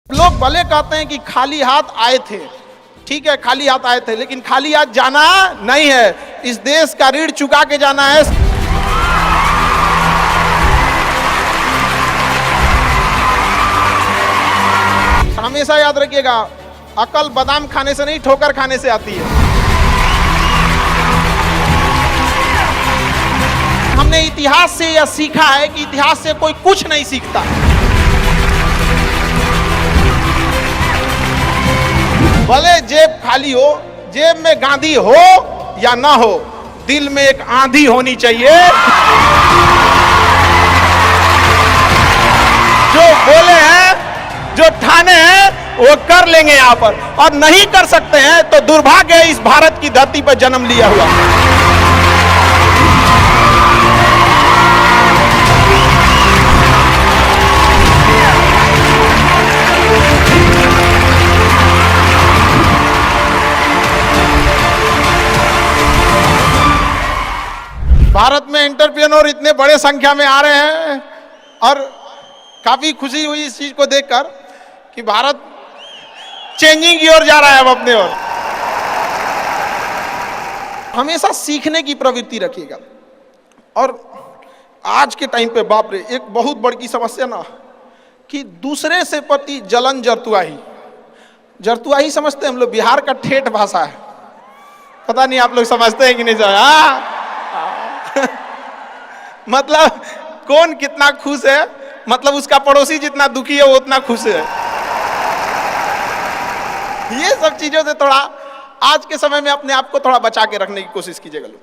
लोग भले कहते हैं कि खाली हाथ आए थे, ठीक है खाली हाथ आए थे, लेकिन खाली हाथ जाना नहीं है। इस देश का ऋण चुका के जाना है। हमेशा याद रखिएगा, अकल बादाम खाने से नहीं ठोकर खाने से आती है। हमने इतिहास से यह सीखा है कि इतिहास से कोई कुछ नहीं सीखता। भले जेब खाली हो, जेब में गांधी हो या ना हो, दिल में एक आंधी होनी चाहिए। जो बोले हैं, जो ठाने हैं, वो कर लेंगे यहां पर, और नहीं कर सकते हैं तो दुर्भाग्य है इस भारत की धरती पर जन्म लिया हुआ। भारत में एंटरप्रेन्योर इतने बड़े संख्या में आ रहे हैं और काफी खुशी हुई इस चीज को देखकर कि भारत चेंजिंग की ओर जा रहा है। अब अपने ओर हमेशा सीखने की प्रवृत्ति रखिएगा। और आज के टाइम पे बाप रे, एक बहुत बड़ी समस्या ना कि दूसरे से प्रति जलन, जरतुआही समझते हैं हम लोग। बिहार का ठेठ भाषा है, पता नहीं आप लोग समझते हैं कि नहीं समझ। मतलब कौन कितना खुश है, मतलब उसका पड़ोसी जितना दुखी है वो उतना खुश है। ये सब चीजों से थोड़ा आज के समय में अपने आप को थोड़ा बचा के रखने की कोशिश कीजिएगा लोग,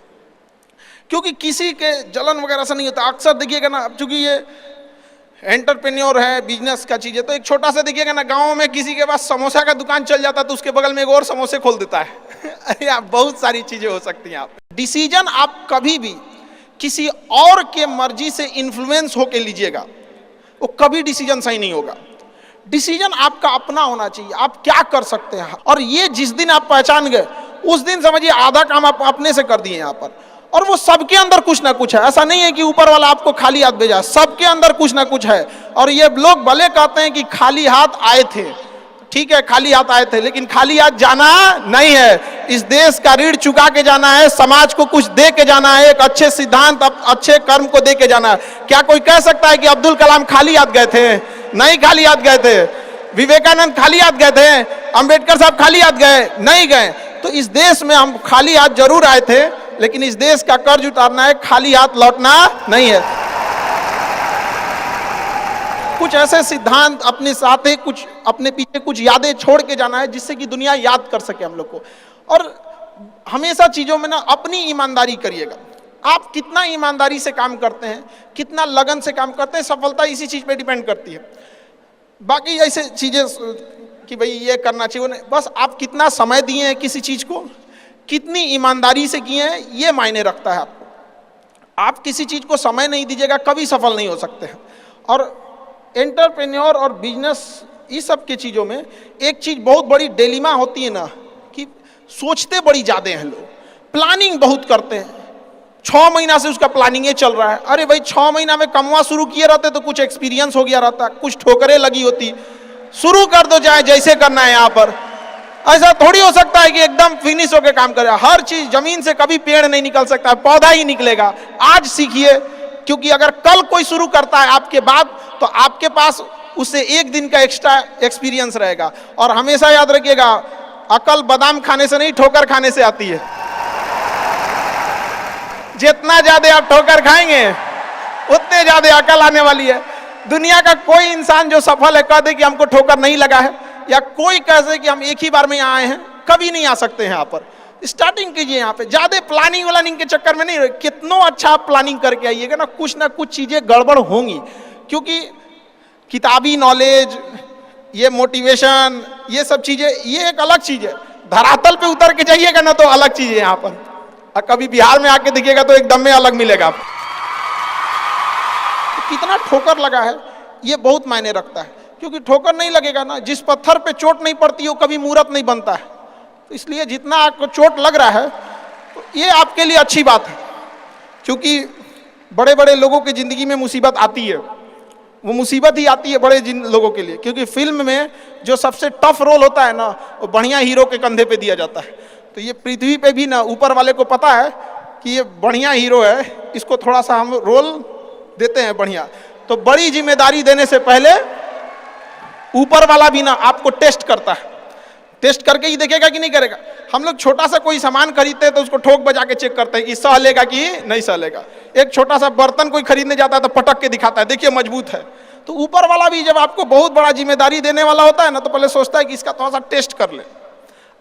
क्योंकि किसी के जलन वगैरह से नहीं होता। अक्सर देखिएगा ना, चूंकि ये एंटरप्रेन्योर है, बिजनेस का चीज है, तो एक छोटा सा देखिएगा ना, गांव में किसी के पास समोसा का दुकान चल जाता तो उसके बगल में एक और समोसे खोल देता है। अरे आप बहुत सारी चीजें हो सकती हैं। आप डिसीजन आप कभी भी किसी और के मर्जी से इन्फ्लुएंस होके लीजिएगा, वो कभी डिसीजन सही नहीं होगा। डिसीजन आपका अपना होना चाहिए, आप क्या कर सकते हैं। और ये जिस दिन आप पहचान गए, उस दिन समझिए आधा काम आप अपने से कर दिए यहाँ पर। और वो सबके अंदर कुछ ना कुछ है, ऐसा नहीं है कि ऊपर वाला आपको खाली हाथ भेजा, सबके अंदर कुछ ना कुछ है। और ये लोग भले कहते हैं कि खाली हाथ आए थे, ठीक है खाली हाथ आए थे, लेकिन खाली हाथ जाना नहीं है। इस देश का ऋण चुका के जाना है, समाज को कुछ दे के जाना है, एक अच्छे सिद्धांत, अच्छे कर्म को दे के जाना है। क्या कोई कह सकता है कि अब्दुल कलाम खाली हाथ गए थे? नहीं खाली हाथ गए थे। विवेकानंद खाली हाथ गए थे? अंबेडकर साहब खाली हाथ गए? नहीं गए। तो इस देश में हम खाली हाथ जरूर आए थे, लेकिन इस देश का कर्ज उतारना है, खाली हाथ लौटना नहीं है। कुछ ऐसे सिद्धांत अपने साथ है, कुछ अपने पीछे कुछ यादें छोड़ के जाना है, जिससे कि दुनिया याद कर सके हम लोग को। और हमेशा चीजों में ना अपनी ईमानदारी करिएगा। आप कितना ईमानदारी से काम करते हैं, कितना लगन से काम करते हैं, सफलता इसी चीज पे डिपेंड करती है। बाकी ऐसे चीजें कि भाई ये करना चाहिए, बस आप कितना समय दिए हैं किसी चीज को, कितनी ईमानदारी से किए हैं, ये मायने रखता है आपको। आप किसी चीज को समय नहीं दीजिएगा, कभी सफल नहीं हो सकते हैं। और एंटरप्रेन्योर और बिजनेस, इस सब की चीज़ों में एक चीज़ बहुत बड़ी डिलेमा होती है ना, कि सोचते बड़ी ज़्यादा हैं लोग, प्लानिंग बहुत करते हैं। 6 महीना से उसका प्लानिंग ये चल रहा है। अरे भाई 6 महीना में कमवा शुरू किए रहते तो कुछ एक्सपीरियंस हो गया रहता, कुछ ठोकरें लगी होती। शुरू कर दो, चाहे जैसे करना है। यहाँ पर ऐसा थोड़ी हो सकता है कि एकदम फिनिश होकर काम करे। हर चीज़, जमीन से कभी पेड़ नहीं निकल सकता, पौधा ही निकलेगा। आज सीखिए, क्योंकि अगर कल कोई शुरू करता है आपके बाद, तो आपके पास उससे एक दिन का एक्स्ट्रा एक्सपीरियंस रहेगा। और हमेशा याद रखिएगा, अकल बादाम खाने से नहीं ठोकर खाने से आती है। जितना ज्यादा आप ठोकर खाएंगे, उतने ज्यादा अकल आने वाली है। दुनिया का कोई इंसान जो सफल है कह दे कि हमको ठोकर नहीं लगा है, या कोई कह दे कि हम एक ही बार में यहाँ आए हैं, कभी नहीं आ सकते हैं। यहाँ पर स्टार्टिंग कीजिए, यहाँ पे ज्यादा प्लानिंग के चक्कर में नहीं रहे। कितना अच्छा आप प्लानिंग करके आइएगा ना, कुछ चीजें गड़बड़ होंगी। क्योंकि किताबी नॉलेज, ये मोटिवेशन, ये सब चीजें, ये एक अलग चीज है। धरातल पे उतर के जाइएगा ना तो अलग चीज है यहाँ पर। और कभी बिहार में आके देखिएगा तो एकदम में अलग मिलेगा। तो कितना ठोकर लगा है, ये बहुत मायने रखता है। क्योंकि ठोकर नहीं लगेगा ना, जिस पत्थर पे चोट नहीं पड़ती वो कभी मूर्त नहीं बनता है। तो इसलिए जितना आपको चोट लग रहा है, तो ये आपके लिए अच्छी बात है। क्योंकि बड़े बड़े लोगों की जिंदगी में मुसीबत आती है, वो मुसीबत ही आती है बड़े जिन लोगों के लिए, क्योंकि फिल्म में जो सबसे टफ रोल होता है ना, वो बढ़िया हीरो के कंधे पे दिया जाता है। तो ये पृथ्वी पे भी ना ऊपर वाले को पता है कि ये बढ़िया हीरो है, इसको थोड़ा सा हम रोल देते हैं बढ़िया। तो बड़ी जिम्मेदारी देने से पहले ऊपर वाला भी ना आपको टेस्ट करता है, टेस्ट करके ही देखेगा कि नहीं करेगा। हम लोग छोटा सा कोई सामान खरीदते हैं तो उसको ठोक बजा के चेक करते हैं कि सह लेगा कि नहीं सह लेगा। एक छोटा सा बर्तन कोई खरीदने जाता है तो पटक के दिखाता है, देखिए मजबूत है। तो ऊपर वाला भी जब आपको बहुत बड़ा जिम्मेदारी देने वाला होता है ना, तो पहले सोचता है कि इसका थोड़ा सा टेस्ट कर ले।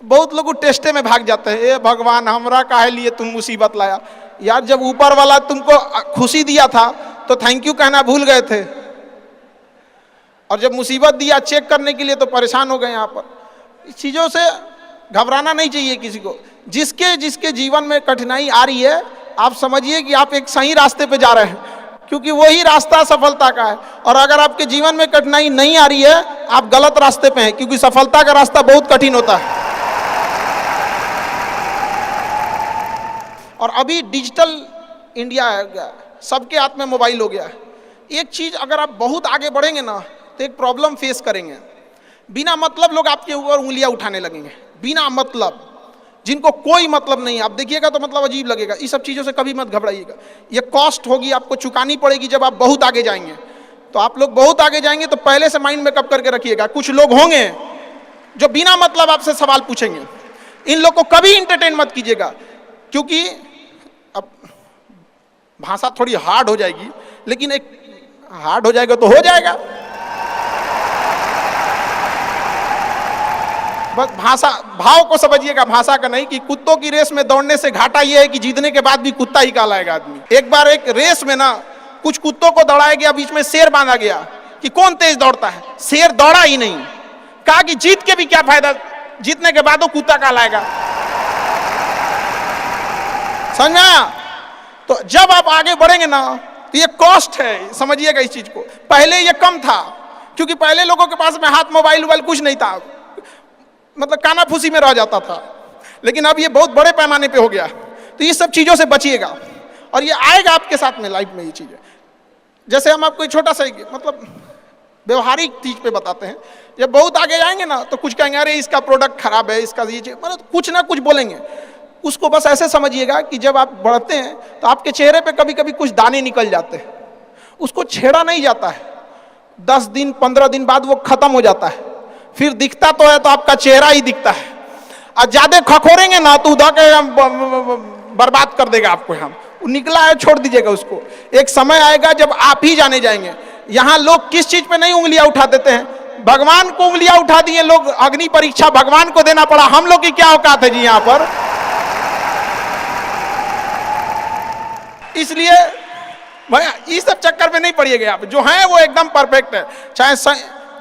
बहुत लोग टेस्टे में भाग जाते हैं, ए भगवान हमरा काहे लिए तुम मुसीबत लाया। यार जब ऊपर वाला तुमको खुशी दिया था तो थैंक यू कहना भूल गए थे, और जब मुसीबत दिया चेक करने के लिए तो परेशान हो गए। यहाँ पर इस चीज़ों से घबराना नहीं चाहिए किसी को। जिसके जिसके जीवन में कठिनाई आ रही है, आप समझिए कि आप एक सही रास्ते पे जा रहे हैं, क्योंकि वही रास्ता सफलता का है। और अगर आपके जीवन में कठिनाई नहीं आ रही है, आप गलत रास्ते पे हैं, क्योंकि सफलता का रास्ता बहुत कठिन होता है। और अभी डिजिटल इंडिया है गया, सबके हाथ में मोबाइल हो गया है। एक चीज अगर आप बहुत आगे बढ़ेंगे ना, तो एक प्रॉब्लम फेस करेंगे। बिना मतलब लोग आपके ऊपर उंगलियां उठाने लगेंगे, बिना मतलब, जिनको कोई मतलब नहीं है। आप देखिएगा तो मतलब अजीब लगेगा। इस सब चीज़ों से कभी मत घबराइएगा। ये कॉस्ट होगी, आपको चुकानी पड़ेगी जब आप बहुत आगे जाएंगे। तो आप लोग बहुत आगे जाएंगे तो पहले से माइंड में कब करके रखिएगा, कुछ लोग होंगे जो बिना मतलब आपसे सवाल पूछेंगे। इन लोग को कभी इंटरटेन मत कीजिएगा, क्योंकि अब भाषा थोड़ी हार्ड हो जाएगी, लेकिन एक हार्ड हो जाएगा तो हो जाएगा। बस भाषा, भाव को समझिएगा, भाषा का नहीं। कि कुत्तों की रेस में दौड़ने से घाटा यह है कि जीतने के बाद भी कुत्ता ही कहलाएगा आदमी। एक बार एक रेस में ना कुछ कुत्तों को दौड़ाया गया, बीच में शेर बांधा गया कि कौन तेज दौड़ता है। शेर दौड़ा ही नहीं, कहा कि जीत के भी क्या फायदा, जीतने के बाद वो कुत्ता कहलाएगा। समझा? तो जब आप आगे बढ़ेंगे ना, तो ये कॉस्ट है, समझिएगा इस चीज को। पहले ये कम था, क्योंकि पहले लोगों के पास में हाथ मोबाइल वोबाइल कुछ नहीं था, मतलब काना फूसी में रह जाता था। लेकिन अब ये बहुत बड़े पैमाने पे हो गया। तो ये सब चीजों से बचिएगा, और ये आएगा आपके साथ में लाइफ में। ये चीजें जैसे हम आपको छोटा सा मतलब व्यवहारिक चीज पे बताते हैं। जब बहुत आगे जाएंगे ना, तो कुछ कहेंगे अरे इसका प्रोडक्ट खराब है, इसका ये चीज, मतलब कुछ ना कुछ बोलेंगे। उसको बस ऐसे समझिएगा कि जब आप बढ़ते हैं तो आपके चेहरे पे कभी कभी कुछ दाने निकल जाते हैं, उसको छेड़ा नहीं जाता है। 10 दिन 15 दिन बाद वो खत्म हो जाता है, फिर दिखता तो है तो आपका चेहरा ही दिखता है। और ज्यादा खखोरेंगे ना तो उधर के बर्बाद कर देगा आपको। हम निकला है, छोड़ दीजिएगा उसको। एक समय आएगा जब आप ही जाने जाएंगे। यहाँ लोग किस चीज पे नहीं उंगलियां उठा देते हैं, भगवान को उंगलियां उठा दिए लोग। अग्नि परीक्षा भगवान को देना पड़ा, हम लोग की क्या औकात है जी यहाँ पर। इसलिए भैया इस सब चक्कर में नहीं पड़िएगा आप। जो है वो एकदम परफेक्ट है,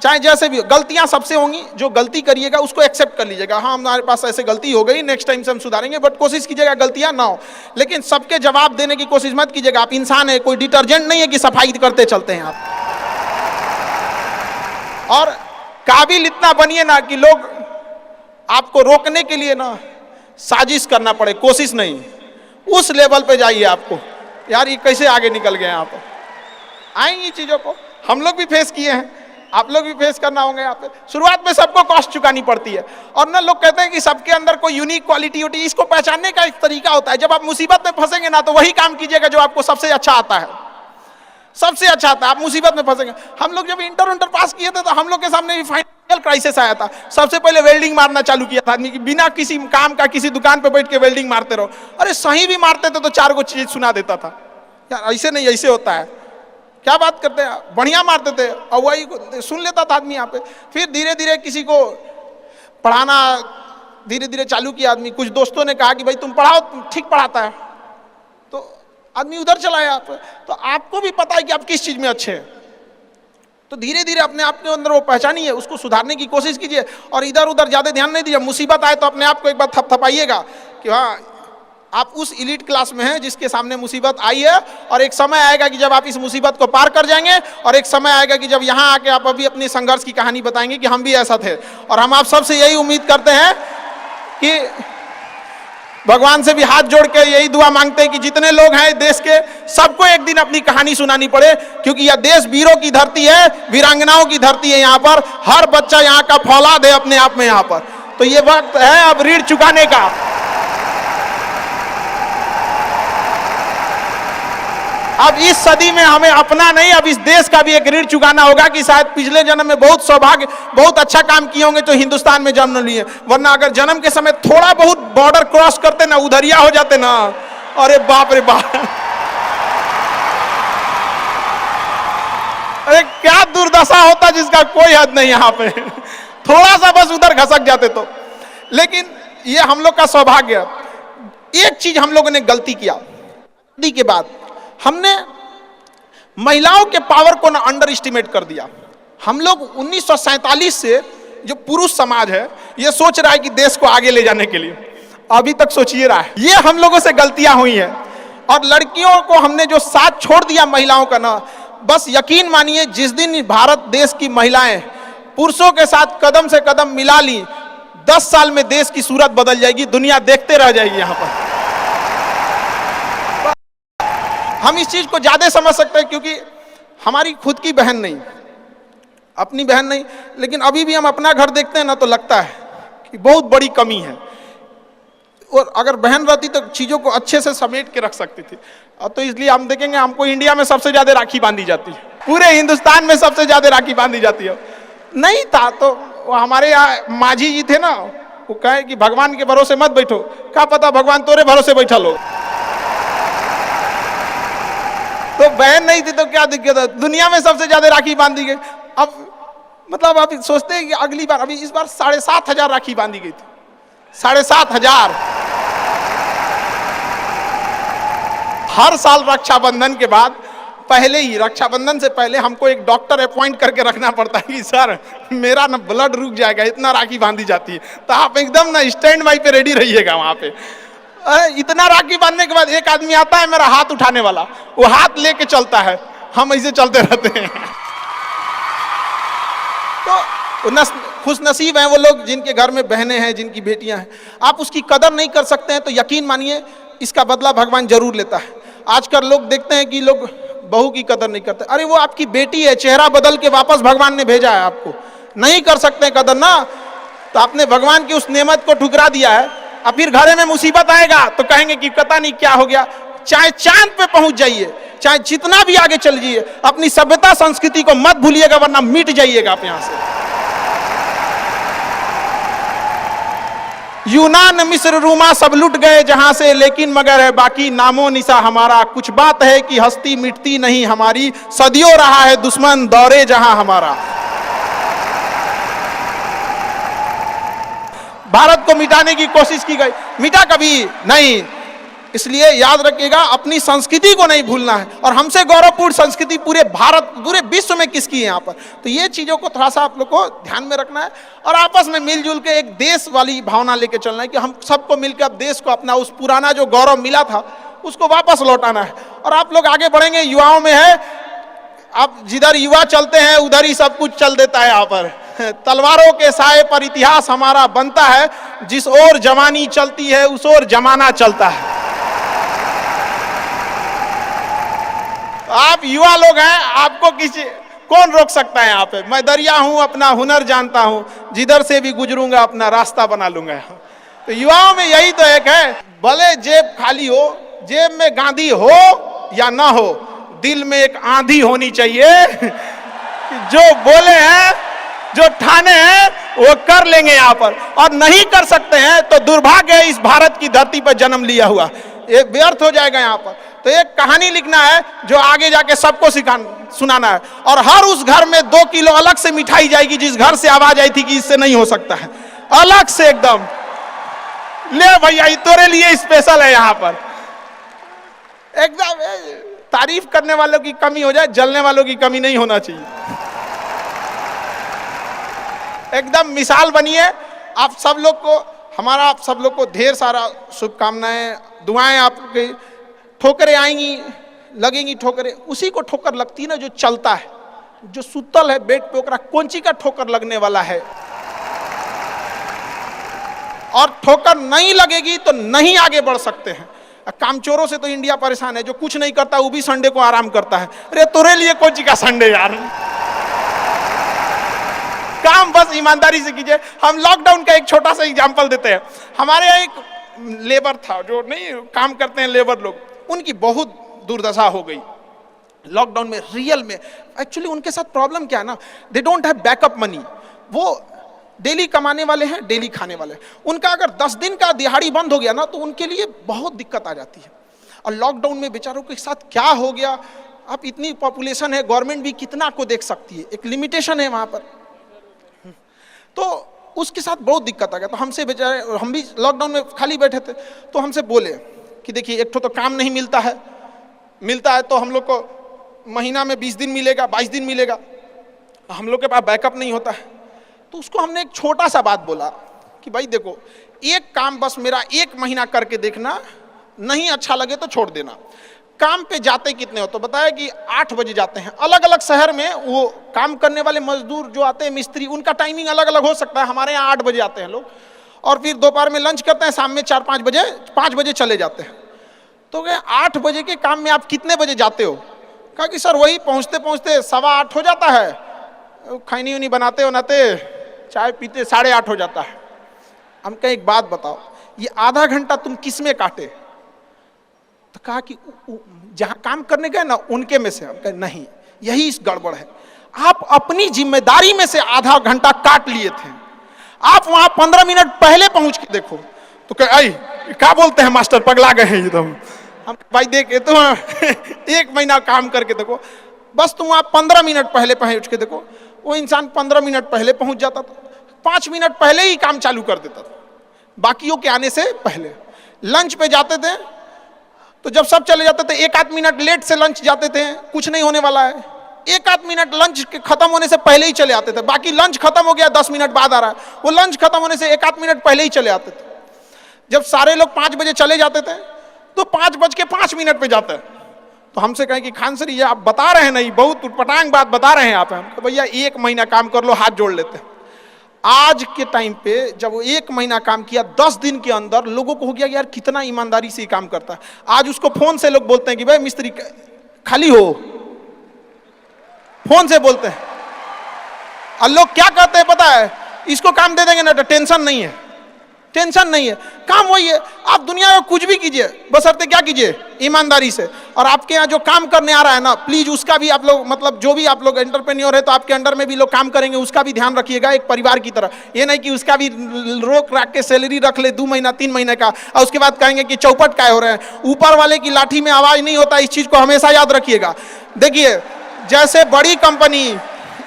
चाहे जैसे भी। गलतियां सबसे होंगी, जो गलती करिएगा उसको एक्सेप्ट कर लीजिएगा। हाँ हमारे पास ऐसे गलती हो गई, नेक्स्ट टाइम से हम सुधारेंगे, बट कोशिश कीजिएगा गलतियां ना हो। लेकिन सबके जवाब देने की कोशिश मत कीजिएगा। आप इंसान है, कोई डिटर्जेंट नहीं है कि सफाई करते चलते हैं आप। और काबिल इतना बनिए ना कि लोग आपको रोकने के लिए ना साजिश करना पड़े, कोशिश नहीं। उस लेवल पे जाइए आपको। यार ये कैसे आगे निकल गए यहाँ पर। आएंगी चीजों को, हम लोग भी फेस किए हैं, आप लोग भी फेस करना होंगे। यहाँ पे शुरुआत में सबको कॉस्ट चुकानी पड़ती है। और ना लोग कहते हैं कि सबके अंदर कोई यूनिक क्वालिटी होती है, इसको पहचानने का एक तरीका होता है। जब आप मुसीबत में फंसेंगे ना, तो वही काम कीजिएगा जो आपको सबसे अच्छा आता है, सबसे अच्छा आता है। आप मुसीबत में फंसेंगे। हम लोग जब इंटर पास किए थे तो हम लोग के सामने भी फाइनल क्राइसिस आया था। सबसे पहले वेल्डिंग मारना चालू किया था आदमी, बिना किसी काम का किसी दुकान पे बैठ के वेल्डिंग मारते रहो। अरे सही भी मारते थे तो 4 गो चीज सुना देता था। यार ऐसे नहीं, ऐसे होता है, क्या बात करते हैं, बढ़िया मारते थे और वही सुन लेता था आदमी यहाँ पे। फिर धीरे धीरे किसी को पढ़ाना धीरे धीरे चालू किया आदमी। कुछ दोस्तों ने कहा कि भाई तुम पढ़ाओ, ठीक पढ़ाता है, तो आदमी उधर चला गया। तो आपको भी पता है कि आप किस चीज में अच्छे हैं, तो धीरे धीरे अपने आप के अंदर वो पहचानिए, उसको सुधारने की कोशिश कीजिए। और इधर उधर ज्यादा ध्यान नहीं दीजिए। मुसीबत आए तो अपने आप को एक बार थपथपाइएगा कि हाँ आप उस इलीट क्लास में हैं जिसके सामने मुसीबत आई है। और एक समय आएगा कि जब आप इस मुसीबत को पार कर जाएंगे, और एक समय आएगा कि जब यहाँ आके आप अभी अपनी संघर्ष की कहानी बताएंगे कि हम भी ऐसा थे। और हम आप सबसे यही उम्मीद करते हैं कि भगवान से भी हाथ जोड़ के यही दुआ मांगते हैं कि जितने लोग हैं देश के, सबको एक दिन अपनी कहानी सुनानी पड़े, क्योंकि यह देश वीरों की धरती है, वीरांगनाओं की धरती है। यहाँ पर हर बच्चा यहाँ का फौलाद है अपने आप में यहाँ पर। तो ये वक्त है अब ऋण चुकाने का। अब इस सदी में हमें अपना नहीं, अब इस देश का भी एक ऋण चुकाना होगा कि शायद पिछले जन्म में बहुत सौभाग्य, बहुत अच्छा काम किए होंगे तो हिंदुस्तान में जन्म लिए, वरना अगर जन्म के समय थोड़ा बहुत बॉर्डर क्रॉस करते ना, उधरिया हो जाते ना, अरे बाप रे बाप, अरे क्या दुर्दशा होता जिसका कोई हद नहीं यहाँ पे। थोड़ा सा बस उधर घसक जाते तो। लेकिन ये हम लोग का सौभाग्य। एक चीज हम लोगों ने गलती किया के बाद, हमने महिलाओं के पावर को ना अंडर एस्टिमेट कर दिया। हम लोग 1947 से जो पुरुष समाज है ये सोच रहा है कि देश को आगे ले जाने के लिए, अभी तक सोचिए रहा है। ये हम लोगों से गलतियां हुई हैं। और लड़कियों को हमने जो साथ छोड़ दिया महिलाओं का ना, बस यकीन मानिए जिस दिन भारत देश की महिलाएं पुरुषों के साथ कदम से कदम मिला ली, 10 साल में देश की सूरत बदल जाएगी, दुनिया देखते रह जाएगी। यहाँ पर हम इस चीज को ज्यादा समझ सकते हैं क्योंकि हमारी खुद की बहन नहीं, अपनी बहन नहीं, लेकिन अभी भी हम अपना घर देखते हैं ना तो लगता है कि बहुत बड़ी कमी है। और अगर बहन रहती तो चीजों को अच्छे से समेट के रख सकती थी। तो इसलिए हम देखेंगे हमको इंडिया में सबसे ज्यादा राखी बांधी जाती है, पूरे हिंदुस्तान में सबसे ज्यादा राखी बांधी जाती है। नहीं था तो हमारे यहाँ माझी जी थे ना, वो कहे कि भगवान के भरोसे मत बैठो, क्या पता भगवान तोरे भरोसे बैठा लो। तो बहन नहीं थी तो क्या दिक्कत है, दुनिया में सबसे ज्यादा राखी बांधी गई। अब मतलब आप सोचते हैं कि अगली बार, अभी इस बार 7,500 राखी बांधी गई थी, 7,500। हर साल रक्षाबंधन के बाद, पहले ही रक्षाबंधन से पहले हमको एक डॉक्टर अपॉइंट करके रखना पड़ता है कि सर मेरा ना ब्लड रुक जाएगा, इतना राखी बांधी जाती है। तो आप एकदम ना स्टैंड बाई पे रेडी रहिएगा वहां पे। इतना राखी बांधने के बाद एक आदमी आता है मेरा हाथ उठाने वाला, वो हाथ लेके चलता है, हम ऐसे चलते रहते हैं। तो खुश नसीब हैं वो लोग जिनके घर में बहनें हैं, जिनकी बेटियां हैं। आप उसकी कदर नहीं कर सकते हैं तो यकीन मानिए इसका बदला भगवान जरूर लेता है। आजकल लोग देखते हैं कि लोग बहू की कदर नहीं करते। अरे वो आपकी बेटी है, चेहरा बदल के वापस भगवान ने भेजा है आपको, नहीं कर सकते कदर ना, तो आपने भगवान की उस नेमत को ठुकरा दिया है। अब फिर घरे में मुसीबत आएगा तो कहेंगे कि पता नहीं क्या हो गया। चाहे चांद पे पहुंच जाइए, चाहे जितना भी आगे चल जाइए, अपनी सभ्यता संस्कृति को मत भूलिएगा वरना मिट जाइएगा आप यहां से। यूनान मिस्र रूमा सब लुट गए जहां से, लेकिन मगर है बाकी नामो निशा हमारा। कुछ बात है कि हस्ती मिटती नहीं हमारी, सदियों रहा है दुश्मन दौरे जहां हमारा। भारत को मिटाने की कोशिश की गई, मिटा कभी नहीं। इसलिए याद रखिएगा अपनी संस्कृति को नहीं भूलना है। और हमसे गौरवपूर्ण संस्कृति पूरे भारत, पूरे विश्व में किसकी है यहाँ पर, तो ये चीजों को थोड़ा सा आप लोग को ध्यान में रखना है और आपस में मिलजुल के एक देश वाली भावना लेके चलना है कि हम सबको मिलकर अब देश को अपना उस पुराना जो गौरव मिला था उसको वापस लौटाना है। और आप लोग आगे बढ़ेंगे, युवाओं में है, अब जिधर युवा चलते हैं उधर ही सब कुछ चल देता है। यहाँ पर तलवारों के साए पर इतिहास हमारा बनता है, जिस ओर जवानी चलती है उस ओर जमाना चलता है। आप युवा लोग हैं, आपको किसी कौन रोक सकता है यहाँ पे। मैं दरिया हूं, अपना हुनर जानता हूं, जिधर से भी गुजरूंगा अपना रास्ता बना लूंगा। तो युवाओं में यही तो एक है, भले जेब खाली हो, जेब में गांधी हो या ना हो, दिल में एक आंधी होनी चाहिए। जो बोले हैं, जो ठाने हैं वो कर लेंगे यहाँ पर, और नहीं कर सकते हैं तो दुर्भाग्य है इस भारत की धरती पर जन्म लिया हुआ, ये व्यर्थ हो जाएगा यहाँ पर। तो एक कहानी लिखना है जो आगे जाके सबको सुनाना है, और हर उस घर में 2 किलो अलग से मिठाई जाएगी जिस घर से आवाज आई थी कि इससे नहीं हो सकता है, अलग से एकदम ले भैया तेरे लिए स्पेशल है यहाँ पर। एकदम तारीफ करने वालों की कमी हो जाए, जलने वालों की कमी नहीं होना चाहिए। एकदम मिसाल बनिए। आप सब लोग को, हमारा आप सब लोग को ढेर सारा शुभकामनाएं, दुआएं। आपके ठोकरें आएंगी, लगेंगी ठोकरें, उसी को ठोकर लगती है ना जो चलता है, जो सुतल है बेड पे, ओकरा कौन ची का ठोकर लगने वाला है। और ठोकर नहीं लगेगी तो नहीं आगे बढ़ सकते हैं। कामचोरों से तो इंडिया परेशान है, जो कुछ नहीं करता वो भी संडे को आराम करता है। अरे तोरे लिए कौन सी का संडे यार, काम बस ईमानदारी से कीजिए। हम लॉकडाउन का एक छोटा सा एग्जांपल देते हैं। हमारे यहाँ एक लेबर था, जो नहीं काम करते हैं लेबर लोग, उनकी बहुत दुर्दशा हो गई लॉकडाउन में। रियल में एक्चुअली उनके साथ प्रॉब्लम क्या है ना, they don't have backup money. वो डेली कमाने वाले हैं, डेली खाने वाले हैं। उनका अगर 10 दिन का दिहाड़ी बंद हो गया ना तो उनके लिए बहुत दिक्कत आ जाती है। और लॉकडाउन में बेचारों के साथ क्या हो गया, अब इतनी पॉपुलेशन है, गवर्नमेंट भी कितना को देख सकती है, एक लिमिटेशन है वहां पर। तो उसके साथ बहुत दिक्कत आ गया। तो हमसे बेचारे, हम भी लॉकडाउन में खाली बैठे थे, तो हमसे बोले कि देखिए एक तो काम नहीं मिलता है तो हम लोग को महीना में 20 दिन मिलेगा, 22 दिन मिलेगा, हम लोग के पास बैकअप नहीं होता है। तो उसको हमने एक छोटा सा बात बोला कि भाई देखो, एक काम बस मेरा 1 महीना करके देखना, नहीं अच्छा लगे तो छोड़ देना। काम पे जाते कितने हो, तो बताया कि 8 बजे जाते हैं। अलग अलग शहर में वो काम करने वाले मजदूर जो आते हैं, मिस्त्री, उनका टाइमिंग अलग अलग हो सकता है। हमारे यहाँ 8 बजे आते हैं लोग, और फिर दोपहर में लंच करते हैं, शाम में 4-5 बजे 5 बजे चले जाते हैं। तो कहे 8 बजे के काम में आप कितने बजे जाते हो? कहा कि सर वही पहुँचते पहुँचते 7:15 हो जाता है, खैनी उनी बनाते चाय पीते 8:30 हो जाता है। हम कहे एक बात बताओ, ये आधा घंटा तुम किस में काटे? तो कहा कि जहां काम करने गए ना उनके में से। हम कहे नहीं, यही इस गड़बड़ है। आप अपनी जिम्मेदारी में से आधा घंटा काट लिए थे, आप वहां 15 मिनट पहले पहुंच के देखो। तो कहे आई क्या बोलते हैं मास्टर, पगला गए हैं एकदम। हम भाई देख तो 1 महीना काम करके देखो, बस तुम वहां 15 मिनट पहले पहुंच के देखो। वो इंसान 15 मिनट पहले पहुंच जाता था, 5 मिनट पहले ही काम चालू कर देता था, बाकियों के आने से पहले। लंच पे जाते थे तो जब सब चले जाते थे 1-8 मिनट लेट से लंच जाते थे, कुछ नहीं होने वाला है। 1-8 मिनट लंच के खत्म होने से पहले ही चले आते थे, बाकी लंच खत्म हो गया 10 मिनट बाद आ रहा है, वो लंच खत्म होने से 1-8 मिनट पहले ही चले आते थे। जब सारे लोग 5 बजे चले जाते थे तो 5:05 पे जाते हैं। तो हमसे कहें कि खान सर ये आप बता रहे हैं नहीं, बहुत उटपटांग बात बता रहे हैं आप। हम भैया 1 महीना काम कर लो, हाथ जोड़ लेते हैं। आज के टाइम पे जब वो 1 महीना काम किया, 10 दिन के अंदर लोगों को हो गया यार कितना ईमानदारी से काम करता है। आज उसको फोन से लोग बोलते हैं कि भाई मिस्त्री खाली हो, फोन से बोलते हैं। और लोग क्या कहते हैं पता है, इसको काम दे देंगे ना तो टेंशन नहीं है, टेंशन नहीं है, काम वही है। आप दुनिया में कुछ भी कीजिए, बशर्ते क्या कीजिए, ईमानदारी से। और आपके यहाँ जो काम करने आ रहा है ना, प्लीज उसका भी आप लोग, मतलब जो भी आप लोग एंटरप्रेन्योर है तो आपके अंडर में भी लोग काम करेंगे, उसका भी ध्यान रखिएगा एक परिवार की तरह। ये नहीं कि उसका भी रोक रख के सैलरी रख ले 2 महीना 3 महीने का, और उसके बाद कहेंगे कि चौपट काय हो रहे हैं। ऊपर वाले की लाठी में आवाज नहीं होता, इस चीज को हमेशा याद रखिएगा। देखिए जैसे बड़ी कंपनी,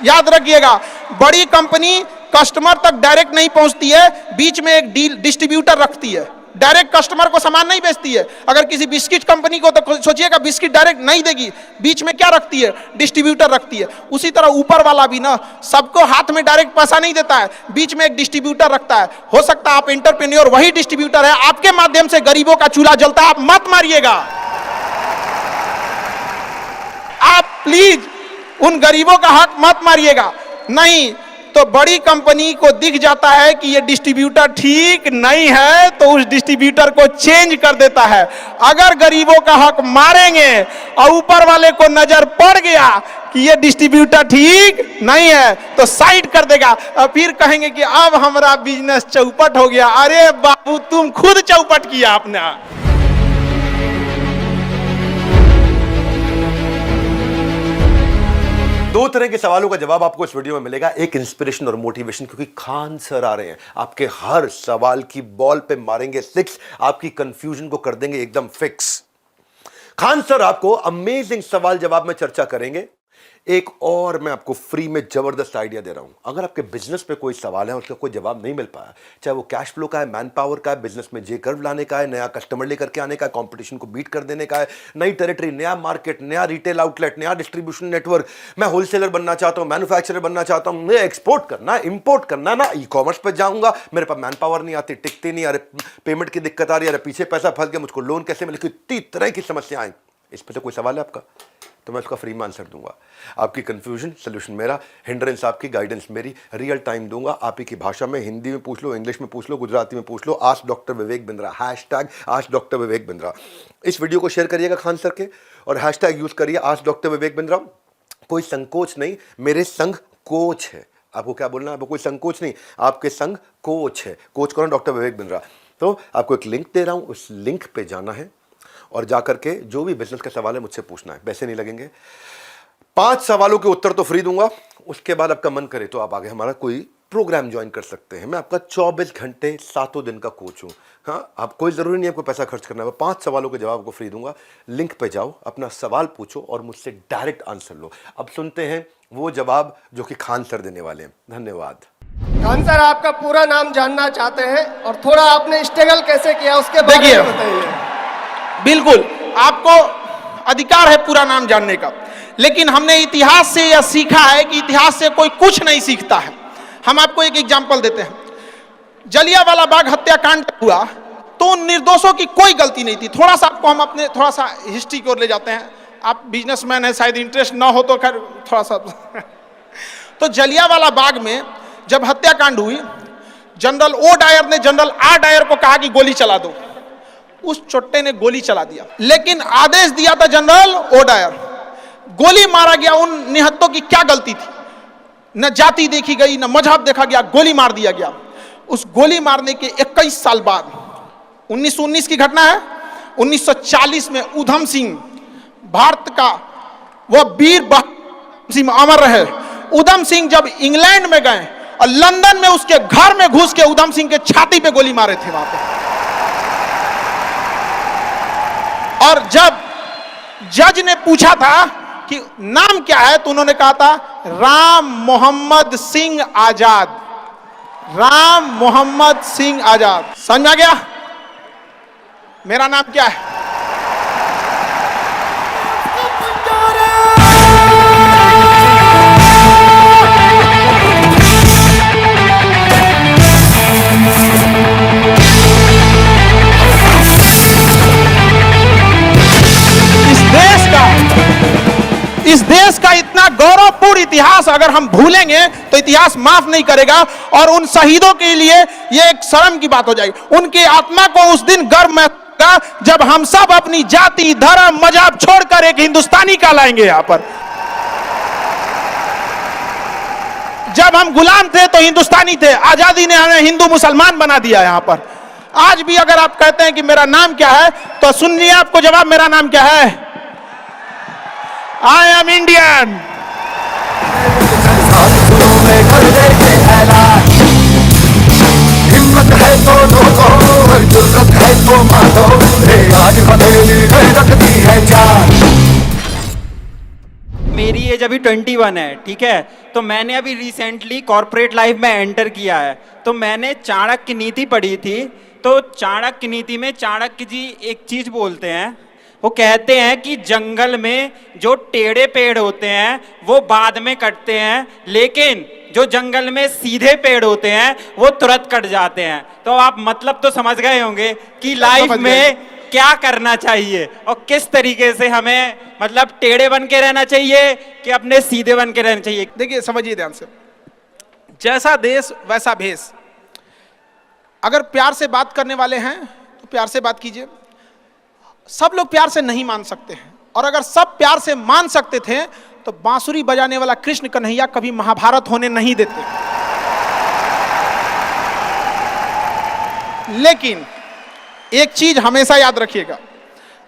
याद रखिएगा, बड़ी कंपनी कस्टमर तक डायरेक्ट नहीं पहुंचती है, बीच में एक डिस्ट्रीब्यूटर रखती है, डायरेक्ट कस्टमर को सामान नहीं बेचती है। अगर किसी बिस्किट कंपनी को तो सोचिएगा बिस्किट डायरेक्ट नहीं देगी, बीच में क्या रखती है, डिस्ट्रीब्यूटर रखती है। उसी तरह ऊपर वाला भी ना सबको हाथ में डायरेक्ट पैसा नहीं देता है, बीच में एक डिस्ट्रीब्यूटर रखता है। हो सकता है आप एंटरप्रेन्योर वही डिस्ट्रीब्यूटर है, आपके माध्यम से गरीबों का चूल्हा जलता है। आप मत मारिएगा, आप प्लीज उन गरीबों का हक मत मारिएगा। नहीं तो बड़ी कंपनी को दिख जाता है कि ये डिस्ट्रीब्यूटर ठीक नहीं है तो उस डिस्ट्रीब्यूटर को चेंज कर देता है। अगर गरीबों का हक मारेंगे और ऊपर वाले को नजर पड़ गया कि ये डिस्ट्रीब्यूटर ठीक नहीं है तो साइड कर देगा, और फिर कहेंगे कि अब हमारा बिजनेस चौपट हो गया। अरे बाबू तुम खुद चौपट किया आपने। दो तरह के सवालों का जवाब आपको इस वीडियो में मिलेगा, एक इंस्पिरेशन और मोटिवेशन, क्योंकि खान सर आ रहे हैं, आपके हर सवाल की बॉल पे मारेंगे 6, आपकी कंफ्यूजन को कर देंगे एकदम फिक्स। खान सर आपको अमेजिंग सवाल जवाब में चर्चा करेंगे। एक और मैं आपको फ्री में जबरदस्त आइडिया दे रहा हूं, अगर आपके बिजनेस पे कोई सवाल है और उसका कोई जवाब नहीं मिल पाया, चाहे वो कैश फ्लो का है, मैन पावर का है, बिजनेस में जे कर्व लाने का है, नया कस्टमर लेकर के आने का है, कंपटीशन को बीट कर देने का है, नई टेरिटरी, नया मार्केट, नया रिटेल आउटलेट, नया डिस्ट्रीब्यूशन नेटवर्क, मैं होलसेलर बनना चाहता हूं, मैन्युफैक्चरर बनना चाहता हूं, मैं एक्सपोर्ट करना, इंपोर्ट करना, ना ई कॉमर्स पर जाऊंगा, मेरे पास मैन पावर नहीं आती, टिकते नहीं, अरे पेमेंट की दिक्कत आ रही है, अरे पीछे पैसा फंस गया, मुझको लोन कैसे मिले, कितनी तरह की समस्याएं। इस पर तो कोई सवाल है आपका? तो मैं उसका फ्री में आंसर दूंगा। आपकी कंफ्यूजन सोल्यूशन मेरा, हिंड्रेंस आपकी, गाइडेंस मेरी, रियल टाइम दूंगा आप ही की भाषा में। हिंदी में पूछ लो, इंग्लिश में पूछ लो, गुजराती में पूछ लो। Ask doctor Vivek Bindra, hashtag ask doctor Vivek Bindra. इस वीडियो को शेयर करिएगा खान सर के और हैशटैग यूज करिए आस्क डॉक्टर विवेक बिंद्रा। कोई संकोच नहीं, मेरे संग कोच है। आपको क्या बोलना है? आपको कोई संकोच नहीं, आपके संग कोच है। कोच कौन? डॉक्टर विवेक बिंद्रा। तो आपको एक लिंक दे रहा हूं, उस लिंक पे जाना है और जाकर के जो भी बिजनेस का सवाल है मुझसे पूछना है। पैसे नहीं लगेंगे। 5 सवालों के उत्तर तो फ्री दूंगा। उसके बाद आपका मन करे तो आप आगे हमारा कोई प्रोग्राम ज्वाइन कर सकते हैं। मैं आपका 24 घंटे 7 दिन का कोच हूं। हाँ, आप कोई जरूरी नहीं आपको पैसा खर्च करना है। 5 सवालों के जवाब आपको फ्री दूंगा। लिंक पे जाओ, अपना सवाल पूछो और मुझसे डायरेक्ट आंसर लो। अब सुनते हैं वो जवाब जो कि खान सर देने वाले हैं। धन्यवाद। खान सर, आपका पूरा नाम जानना चाहते हैं और थोड़ा आपने स्ट्रगल कैसे किया उसके बारे देखिए, में बताइए। बिल्कुल आपको अधिकार है पूरा नाम जानने का, लेकिन हमने इतिहास से यह सीखा है कि इतिहास से कोई कुछ नहीं सीखता है। हम आपको एक एग्जाम्पल देते हैं। जलियांवाला बाग हत्याकांड हुआ तो उन निर्दोषों की कोई गलती नहीं थी। थोड़ा सा आपको हम अपने थोड़ा सा हिस्ट्री की ओर ले जाते हैं। आप बिजनेसमैन है, शायद इंटरेस्ट ना हो तो खैर थोड़ा सा तो जलियांवाला बाग में जब हत्याकांड हुई, जनरल ओ डायर ने जनरल आर डायर को कहा कि गोली चला दो। उस चोट्टे ने गोली चला दिया, लेकिन आदेश दिया था जनरल ओ डायर। गोली मारा गया। उन निहत्तों की क्या गलती थी? न जाति देखी गई, न मजहब देखा गया, गोली मार दिया गया। उस गोली मारने के 21 साल बाद 1919 की घटना है। 1940 में उधम सिंह, भारत का वह वीर सिंह अमर रहे। उधम सिंह जब इंग्लैंड में गए और लंदन में उसके घर में घुस के उधम सिंह के छाती पे गोली मारे थे वहां पे। और जब जज ने पूछा था कि नाम क्या है, तो उन्होंने कहा था राम मोहम्मद सिंह आजाद। राम मोहम्मद सिंह आजाद। समझ आ गया मेरा नाम क्या है? इस देश का इतना गौरवपूर्ण इतिहास अगर हम भूलेंगे तो इतिहास माफ नहीं करेगा और उन शहीदों के लिए यह एक शर्म की बात हो जाएगी। उनकी आत्मा को उस दिन गर्व महसूस होगा जब हम सब अपनी जाति, धर्म, मजहब छोड़कर एक हिंदुस्तानी कहलाएंगे। यहां पर जब हम गुलाम थे तो हिंदुस्तानी थे। आजादी ने हमें हिंदू मुसलमान बना दिया। यहां पर आज भी अगर आप कहते हैं कि मेरा नाम क्या है, तो सुनिए आपको जवाब। मेरा नाम क्या है? I am Indian. हिम्मत है तो दो, जुर्रत है तो मारो, आज हथेली में रखती है जान। मेरी एज अभी 21 है, ठीक है। तो मैंने अभी रिसेंटली कॉर्पोरेट लाइफ में एंटर किया है। तो मैंने चाणक्य नीति पढ़ी थी। तो चाणक्य नीति में चाणक्य जी एक चीज बोलते हैं। वो कहते हैं कि जंगल में जो टेढ़े पेड़ होते हैं वो बाद में कटते हैं, लेकिन जो जंगल में सीधे पेड़ होते हैं वो तुरंत कट जाते हैं। तो आप मतलब तो समझ गए होंगे कि लाइफ में क्या करना चाहिए और किस तरीके से हमें मतलब टेढ़े बन के रहना चाहिए कि अपने सीधे बन के रहना चाहिए। देखिए, समझिए ध्यान से। जैसा देश वैसा भेष। अगर प्यार से बात करने वाले हैं तो प्यार से बात कीजिए। सब लोग प्यार से नहीं मान सकते हैं, और अगर सब प्यार से मान सकते थे तो बांसुरी बजाने वाला कृष्ण कन्हैया कभी महाभारत होने नहीं देते। लेकिन एक चीज हमेशा याद रखिएगा,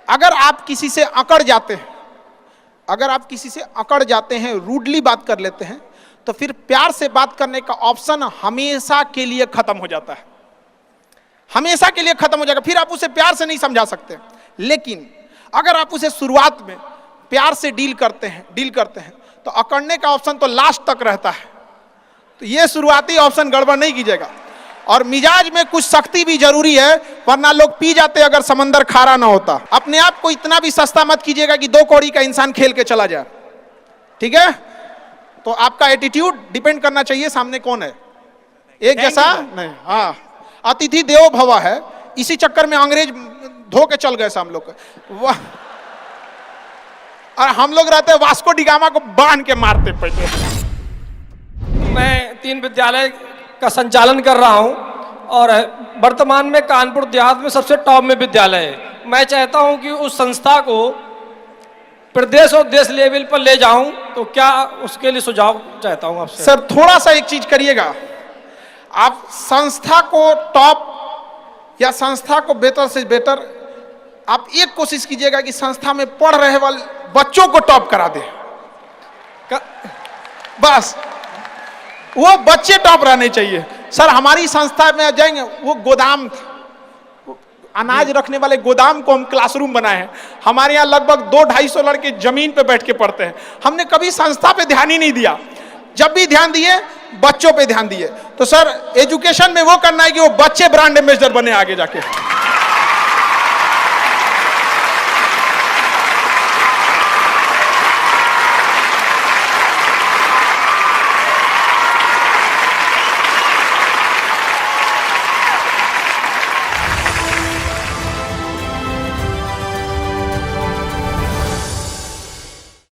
अगर आप किसी से अकड़ जाते हैं, रूडली बात कर लेते हैं, तो फिर प्यार से बात करने का ऑप्शन हमेशा के लिए खत्म हो जाता है। हमेशा के लिए खत्म हो जाएगा। फिर आप उसे प्यार से नहीं समझा सकते। लेकिन अगर आप उसे शुरुआत में प्यार से डील करते हैं तो अकड़ने का ऑप्शन तो लास्ट तक रहता है। तो ये शुरुआती ऑप्शन गड़बड़ नहीं कीजिएगा। और मिजाज में कुछ सख्ती भी जरूरी है, वरना लोग पी जाते अगर समंदर खारा ना होता। अपने आप को इतना भी सस्ता मत कीजिएगा कि 2 कौड़ी का इंसान खेल के चला जाए। ठीक है? तो आपका एटीट्यूड डिपेंड करना चाहिए सामने कौन है। एक जैसा नहीं। हाँ, अतिथि देवो भव है। इसी चक्कर में अंग्रेज धो के चल गए हम लोग। और हम लोग रहते वास्को डिगामा को बांध के मारते पहले। मैं 3 विद्यालय का संचालन कर रहा हूं और वर्तमान में कानपुर देहात में सबसे टॉप में विद्यालय है। मैं चाहता हूं कि उस संस्था को प्रदेश और देश लेवल पर ले जाऊं, तो क्या उसके लिए सुझाव चाहता हूं आपसे। सर थोड़ा सा एक चीज करिएगा, आप संस्था को टॉप या संस्था को बेहतर से बेहतर आप एक कोशिश कीजिएगा कि संस्था में पढ़ रहे वाले बच्चों को टॉप करा दे। बस वो बच्चे टॉप रहने चाहिए। सर हमारी संस्था में जाएंगे, वो गोदाम था, अनाज रखने वाले गोदाम को हम क्लासरूम बनाए हैं। हमारे यहाँ लगभग 200-250 लड़के जमीन पे बैठ के पढ़ते हैं। हमने कभी संस्था पे ध्यान ही नहीं दिया, जब भी ध्यान दिए बच्चों पे ध्यान दिए। तो सर एजुकेशन में वो करना है कि वो बच्चे ब्रांड एम्बेसडर बने आगे जाके।